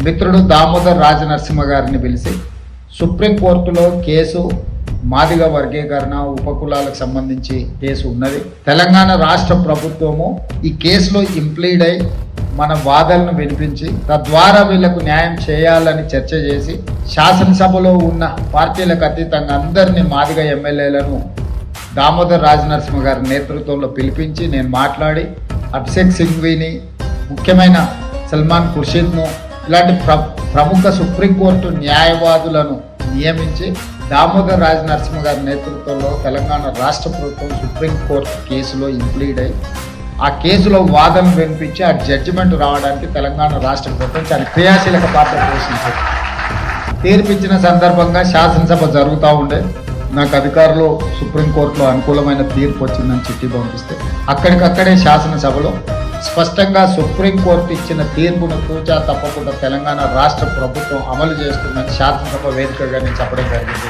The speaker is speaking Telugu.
మిత్రుడు దామోదర్ రాజనరసింహ గారిని పిలిచి సుప్రీంకోర్టులో కేసు మాదిగ వర్గీకరణ ఉపకులాలకు సంబంధించి కేసు ఉన్నది. తెలంగాణ రాష్ట్ర ప్రభుత్వము ఈ కేసులో ఇంప్లీడ్ అయి మన వాదనను వినిపించి తద్వారా వీళ్లకు న్యాయం చేయాలని చర్చ చేసి శాసనసభలో ఉన్న పార్టీలకు అతీతంగా అందరినీ మాదిగ ఎమ్మెల్యేలను దామోదర్ రాజనరసింహ గారి నేతృత్వంలో పిలిపించి నేను మాట్లాడి అభిషేక్ సింఘ్వీని, ముఖ్యమైన సల్మాన్ ఖుర్షీద్ను ఇలాంటి ప్రముఖ సుప్రీంకోర్టు న్యాయవాదులను నియమించి దామోదర్ రాజనరసింహ గారి నేతృత్వంలో తెలంగాణ రాష్ట్ర ప్రభుత్వం సుప్రీంకోర్టు కేసులో ఇంప్లీడ్ అయి ఆ కేసులో వాదన వినిపించి ఆ జడ్జిమెంట్ రావడానికి తెలంగాణ రాష్ట్ర ప్రభుత్వం చాలా క్రియాశీలక పాత్ర పోషించారు. తీర్పిచ్చిన సందర్భంగా శాసనసభ జరుగుతూ ఉండే నాకు అధికారులు సుప్రీంకోర్టులో అనుకూలమైన తీర్పు వచ్చిందని చిట్టి పంపిస్తే అక్కడికక్కడే శాసనసభలో స్పష్టంగా సుప్రీంకోర్టు ఇచ్చిన తీర్పును తూచా తప్పకుండా తెలంగాణ రాష్ట్ర ప్రభుత్వం అమలు చేస్తుందని శాసనసభ వేదికగా నేను చెప్పడం జరిగింది.